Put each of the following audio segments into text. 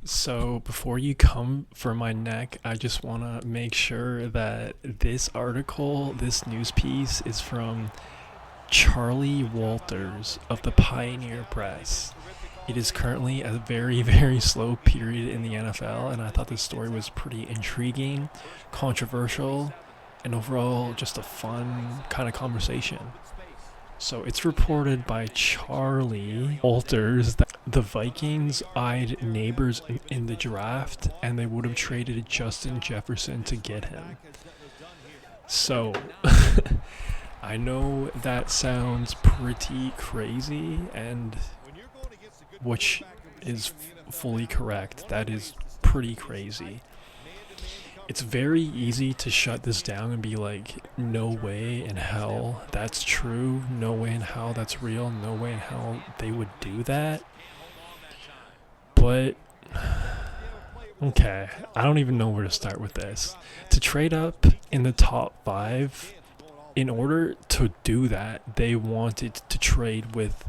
So before you come for my neck, I just want to make sure that this article, this news piece, is from Charlie Walters of the Pioneer Press. It is currently a very, very slow period in the NFL, and I thought this story was pretty intriguing, controversial, and overall just a fun kind of conversation. So it's reported by Charlie Walters that the Vikings eyed Nabers in the draft and they would have traded Justin Jefferson to get him. So I know that sounds pretty crazy, and which is fully correct. That is pretty crazy. It's very easy to shut this down and be like, no way in hell that's true, no way in hell that's real, no way in hell they would do that. But, okay, I don't even know where to start with this. To trade up in the top five, in order to do that, they wanted to trade with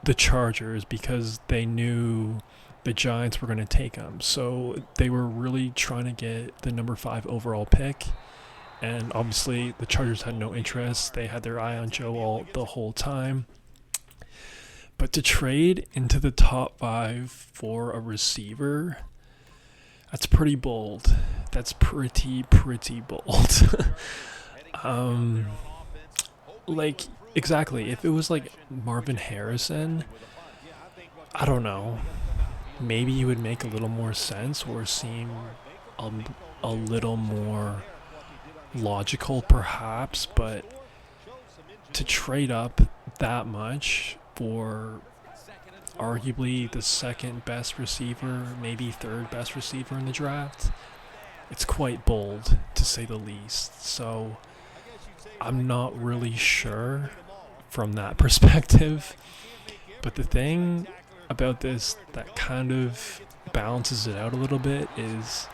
the Chargers because they knew the Giants were going to take him. So they were really trying to get the number 5 overall pick. And obviously the Chargers had no interest. They had their eye on Joe all the whole time. But to trade into the top 5 for a receiver, that's pretty bold. That's pretty bold. um, like, exactly. If it was like Marvin Harrison, I don't know. Maybe it would make a little more sense or seem a, a little more logical perhaps, but to trade up that much for arguably the second best receiver, maybe third best receiver in the draft, it's quite bold to say the least. So I'm not really sure from that perspective. But the thing about this that kind of balances it out a little bit is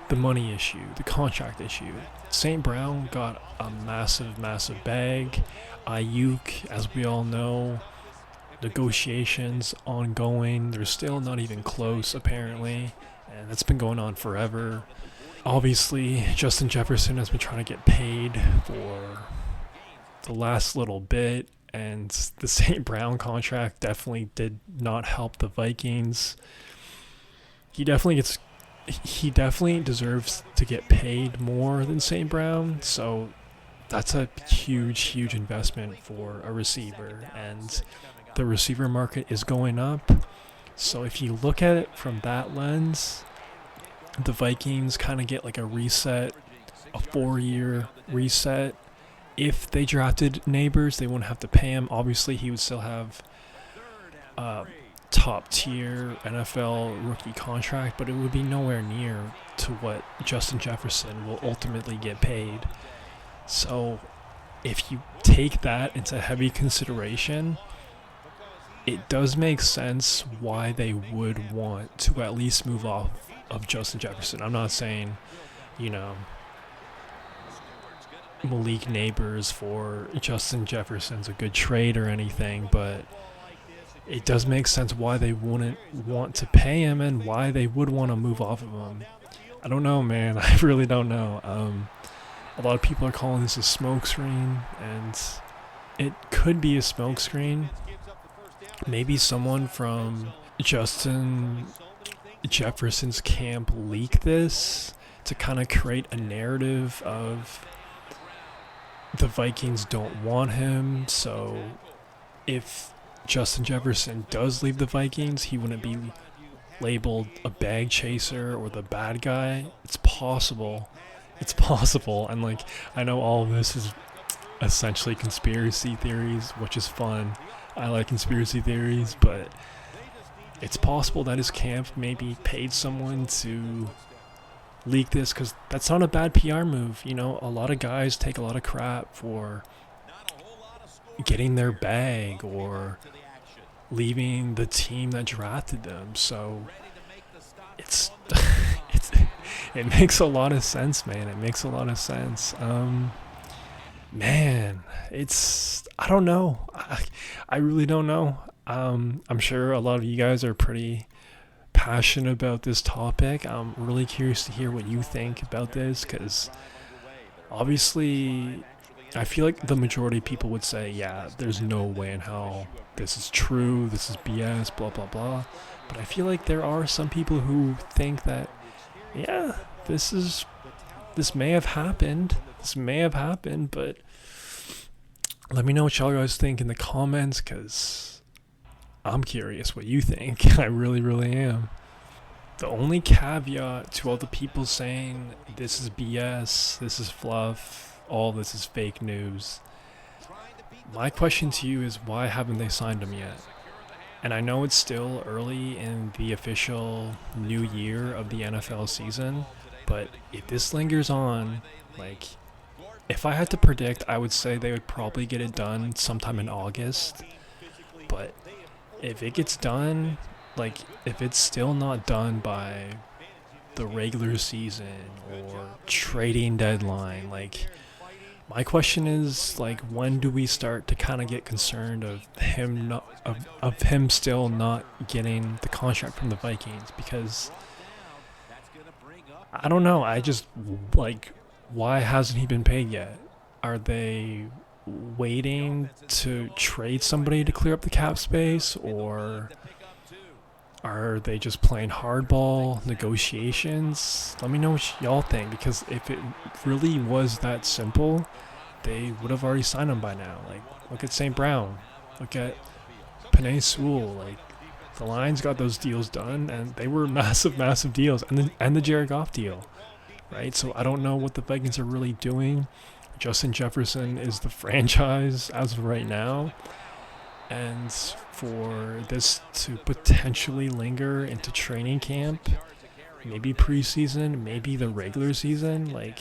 the money issue, the contract issue. St. Brown got a massive bag. Ayuk, as we all know, negotiations ongoing. They're still not even close, apparently, and that's been going on forever. Obviously, Justin Jefferson has been trying to get paid for the last little bit, and the St. Brown contract definitely did not help the Vikings. He definitely deserves to get paid more than St. Brown, so that's a huge investment for a receiver, and the receiver market is going up. So if you look at it from that lens, the Vikings kind of get like a reset, a 4-year reset. If they drafted Nabers, they wouldn't have to pay him. Obviously, he would still have top tier NFL rookie contract, but it would be nowhere near to what Justin Jefferson will ultimately get paid. So if you take that into heavy consideration, it does make sense why they would want to at least move off of Justin Jefferson. I'm not saying, Malik Nabers for Justin Jefferson's a good trade or anything, but it does make sense why they wouldn't want to pay him and why they would want to move off of him. I don't know, man. I really don't know. A lot of people are calling this a smokescreen, and it could be a smokescreen. Maybe someone from Justin Jefferson's camp leaked this to kind of create a narrative of the Vikings don't want him, so if Justin Jefferson does leave the Vikings, he wouldn't be labeled a bag chaser or the bad guy. It's possible. And like, I know all of this is essentially conspiracy theories, which is fun. I like conspiracy theories, but it's possible that his camp maybe paid someone to leak this, because that's not a bad PR move. A lot of guys take a lot of crap for getting their bag or leaving the team that drafted them. So it makes a lot of sense, man. It makes a lot of sense. Man, I don't know. I really don't know. I'm sure a lot of you guys are pretty passionate about this topic. I'm really curious to hear what you think about this, because obviously I feel like the majority of people would say, yeah, there's no way in hell this is true, this is BS, blah, blah, blah. But I feel like there are some people who think that, yeah, this may have happened. This may have happened, but let me know what y'all guys think in the comments, because I'm curious what you think. I really, really am. The only caveat to all the people saying this is BS, this is fluff, all this is fake news, my question to you is, why haven't they signed him yet? And I know it's still early in the official new year of the NFL season, but if this lingers on, like, if I had to predict, I would say they would probably get it done sometime in August. But if it gets done, like, if it's still not done by the regular season or trading deadline, like, my question is, like, when do we start to kind of get concerned of him still not getting the contract from the Vikings? Because I don't know. I just, like, why hasn't he been paid yet? Are they waiting to trade somebody to clear up the cap space, or are they just playing hardball negotiations? Let me know what y'all think, because if it really was that simple, they would have already signed him by now. Like, look at St. Brown. Look at Penei Sewell. Like, the Lions got those deals done, and they were massive, massive deals. And the Jared Goff deal, right? So I don't know what the Vikings are really doing. Justin Jefferson is the franchise as of right now. And for this to potentially linger into training camp, maybe preseason, maybe the regular season, like,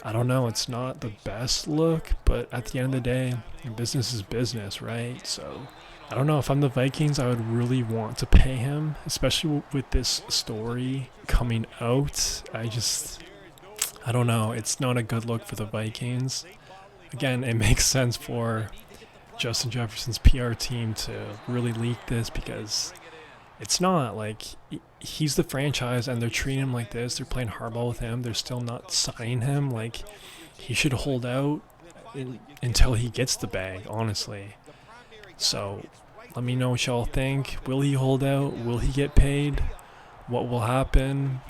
I don't know. It's not the best look, but at the end of the day, business is business, right? So I don't know. If I'm the Vikings, I would really want to pay him, especially with this story coming out. I don't know. It's not a good look for the Vikings. Again, it makes sense for Justin Jefferson's PR team to really leak this, because it's not like he's the franchise and they're treating him like this. They're playing hardball with him. They're still not signing him. Like, he should hold out until he gets the bag, honestly. So let me know what y'all think. Will he hold out? Will he get paid? What will happen?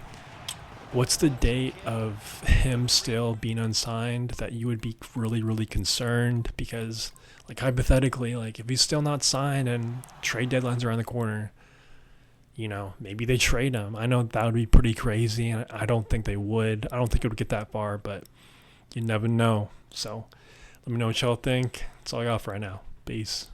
What's the date of him still being unsigned that you would be really, really concerned? Because, like, hypothetically, like, if he's still not signed and trade deadline's around the corner, you know, maybe they trade him. I know that would be pretty crazy, and I don't think they would. I don't think it would get that far, but you never know. So let me know what y'all think. That's all I got for right now. Peace.